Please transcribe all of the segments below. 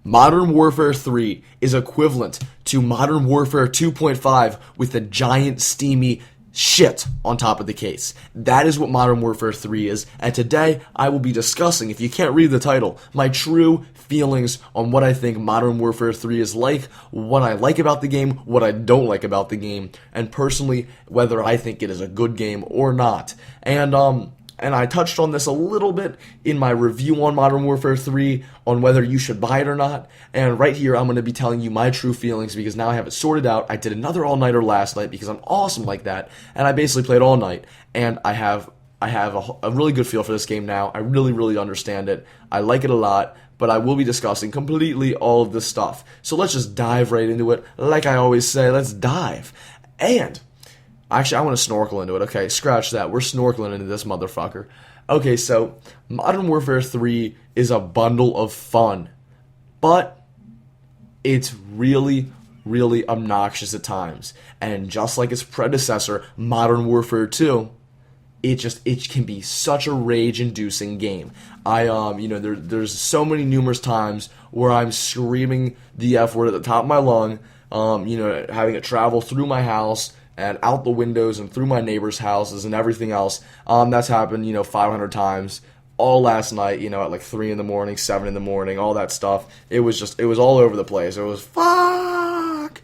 Modern Warfare 3 is equivalent to Modern Warfare 2.5 with a giant steamy shit on top of the case. That is what Modern Warfare 3 is, and today I will be discussing, if you can't read the title, my true feelings on what I think Modern Warfare 3 is like, what I like about the game, what I don't like about the game, and personally, whether I think it is a good game or not. And I touched on this a little bit in my review on Modern Warfare 3 on whether you should buy it or not. And right here, I'm going to be telling you my true feelings because now I have it sorted out. I did another all-nighter last night because I'm awesome like that. And I basically played all night. And I have a really good feel for this game now. I really, really understand it. I like it a lot. But I will be discussing completely all of this stuff. So let's just dive right into it. Like I always say, let's dive. And actually, I want to snorkel into it. Okay, scratch that. We're snorkeling into this motherfucker. Okay, so Modern Warfare 3 is a bundle of fun, but it's really, really obnoxious at times. And just like its predecessor, Modern Warfare 2, it can be such a rage-inducing game. There's so many numerous times where I'm screaming the F word at the top of my lung, having it travel through my house and out the windows and through my neighbors' houses and everything else. That's happened, 500 times. All last night, at like 3 in the morning, 7 in the morning, all that stuff. It was all over the place. It was fuck.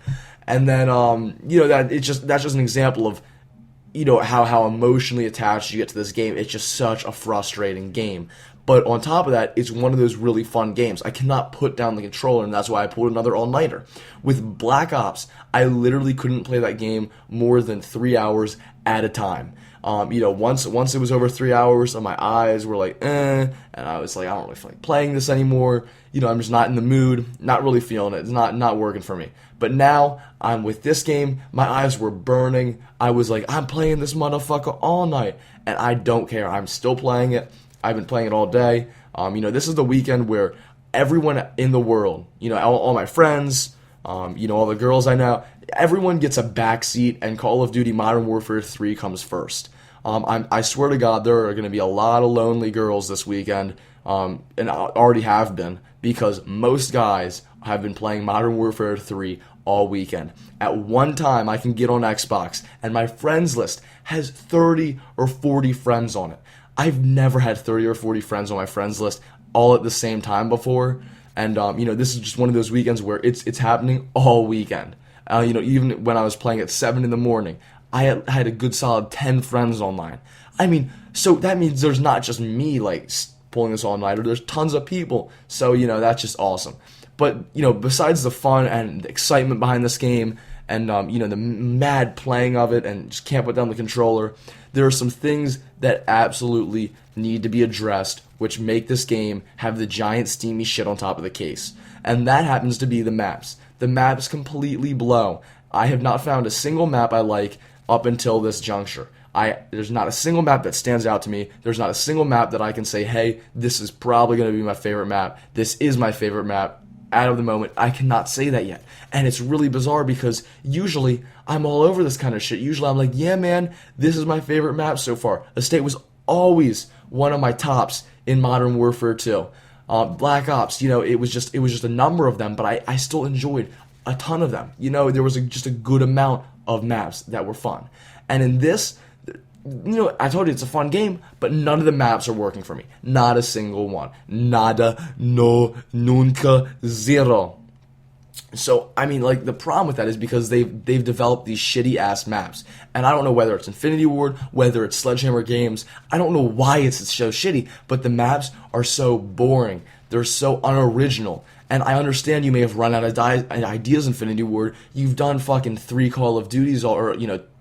And then, that's just an example of, how emotionally attached you get to this game. It's just such a frustrating game. But on top of that, it's one of those really fun games. I cannot put down the controller, and that's why I pulled another all-nighter. With Black Ops, I literally couldn't play that game more than 3 hours at a time. Once it was over 3 hours, and my eyes were like, and I was like, I don't really feel like playing this anymore. I'm just not in the mood, not really feeling it. It's not working for me. But now, I'm with this game, my eyes were burning. I was like, I'm playing this motherfucker all night, and I don't care. I'm still playing it. I've been playing it all day. This is the weekend where everyone in the world, all my friends, all the girls I know, everyone gets a backseat, and Call of Duty Modern Warfare 3 comes first. I swear to God, there are going to be a lot of lonely girls this weekend, and already have been, because most guys have been playing Modern Warfare 3 all weekend. At one time, I can get on Xbox, and my friends list has 30 or 40 friends on it. I've never had 30 or 40 friends on my friends list all at the same time before, and this is just one of those weekends where it's happening all weekend. Even when I was playing at 7 in the morning, I had a good solid 10 friends online. So that means there's not just me like pulling this all-nighter. There's tons of people. So that's just awesome. But besides the fun and the excitement behind this game, and the mad playing of it, and just can't put down the controller, there are some things that absolutely need to be addressed, which make this game have the giant steamy shit on top of the case. And that happens to be the maps. The maps completely blow. I have not found a single map I like up until this juncture. There's not a single map that stands out to me. There's not a single map that I can say, hey, this is probably going to be my favorite map. This is my favorite map. Out of the moment, I cannot say that yet. And it's really bizarre because usually I'm all over this kind of shit. Usually I'm like, yeah, man, this is my favorite map so far. Estate was always one of my tops in Modern Warfare 2. Black Ops, it was just a number of them, but I still enjoyed a ton of them. There was just a good amount of maps that were fun. And in this, I told you it's a fun game, but none of the maps are working for me. Not a single one. Nada, no, nunca, zero. So, the problem with that is because they've developed these shitty-ass maps. And I don't know whether it's Infinity Ward, whether it's Sledgehammer Games. I don't know why it's so shitty, but the maps are so boring. They're so unoriginal. And I understand you may have run out of ideas, Infinity Ward. You've done fucking 3 Call of Duties,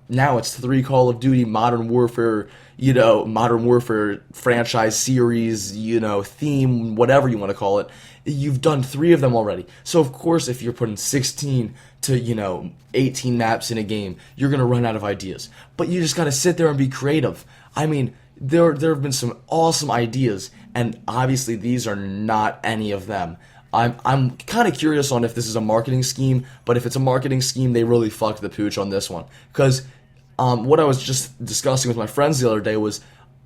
now it's 3 Call of Duty Modern Warfare, Modern Warfare franchise series, theme, whatever you want to call it. You've done 3 of them already. So, of course, if you're putting 16 to, 18 maps in a game, you're going to run out of ideas. But you just got to sit there and be creative. There have been some awesome ideas, and obviously these are not any of them. I'm kind of curious on if this is a marketing scheme, but if it's a marketing scheme, they really fucked the pooch on this one. Because what I was just discussing with my friends the other day was,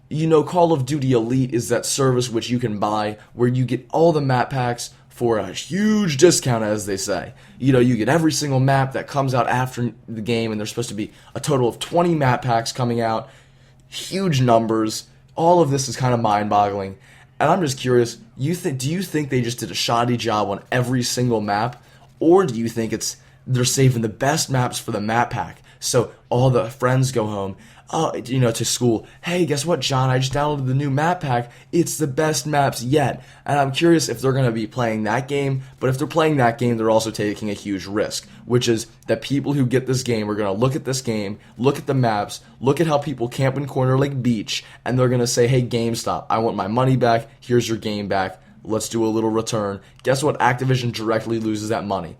Call of Duty Elite is that service which you can buy where you get all the map packs for a huge discount, as they say. You know, you get every single map that comes out after the game, and there's supposed to be a total of 20 map packs coming out, huge numbers. All of this is kind of mind-boggling, and I'm just curious, do you think they just did a shoddy job on every single map, or do you think they're saving the best maps for the map pack, so all the friends go home, to school, hey, guess what, John, I just downloaded the new map pack, it's the best maps yet, and I'm curious if they're going to be playing that game, but if they're playing that game, they're also taking a huge risk, which is that people who get this game are going to look at this game, look at the maps, look at how people camp in Corner Lake Beach, and they're going to say, hey, GameStop, I want my money back, here's your game back, let's do a little return. Guess what, Activision directly loses that money.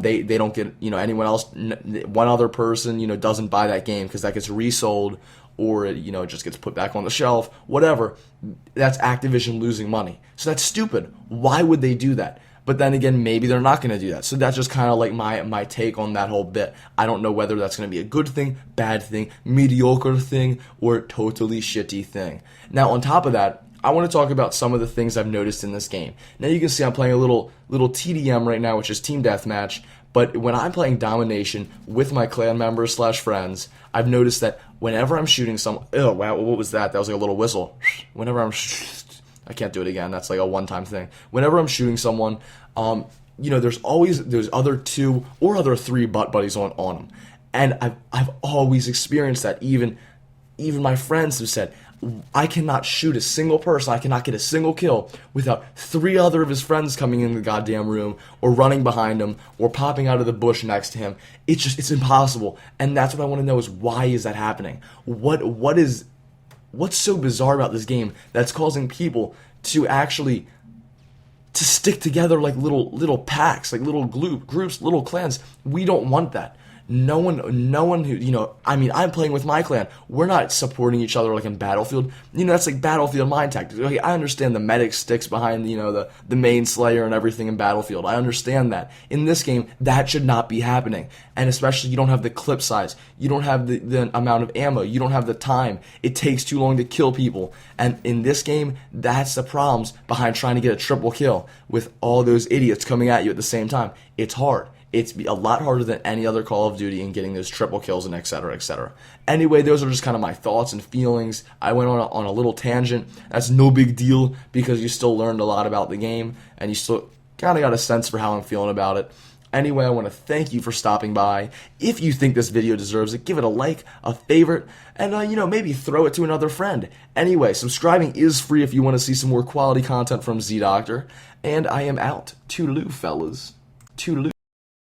They don't get, anyone else, one other person, doesn't buy that game because that gets resold or it just gets put back on the shelf, whatever. That's Activision losing money. So that's stupid. Why would they do that? But then again, maybe they're not going to do that. So that's just kind of like my take on that whole bit. I don't know whether that's going to be a good thing, bad thing, mediocre thing, or totally shitty thing. Now, on top of that, I want to talk about some of the things I've noticed in this game. Now you can see I'm playing a little TDM right now, which is Team Deathmatch, but when I'm playing Domination with my clan members / friends, I've noticed that whenever I'm shooting oh wow, what was that? That was like a little whistle. Whenever I can't do it again, that's like a one-time thing. Whenever I'm shooting someone, there's other 2 or other 3 butt buddies on them. And I've always experienced that, even my friends have said, I cannot shoot a single person, I cannot get a single kill without 3 other of his friends coming in the goddamn room or running behind him or popping out of the bush next to him. It's impossible. And that's what I want to know is, why is that happening? What's so bizarre about this game that's causing people to actually to stick together like little packs, like little groups, little clans? We don't want that. No one who, I'm playing with my clan. We're not supporting each other like in Battlefield. That's like Battlefield mind tactics. Okay, I understand the medic sticks behind, the main slayer and everything in Battlefield. I understand that. In this game, that should not be happening. And especially, you don't have the clip size. You don't have the amount of ammo. You don't have the time. It takes too long to kill people. And in this game, that's the problems behind trying to get a triple kill with all those idiots coming at you at the same time. It's hard. It's a lot harder than any other Call of Duty in getting those triple kills and etc. etc. Anyway, those are just kind of my thoughts and feelings. I went on a little tangent. That's no big deal because you still learned a lot about the game and you still kind of got a sense for how I'm feeling about it. Anyway, I want to thank you for stopping by. If you think this video deserves it, give it a like, a favorite, and maybe throw it to another friend. Anyway, subscribing is free if you want to see some more quality content from Z Doctor. And I am out. Toodaloo, fellas. Toodaloo.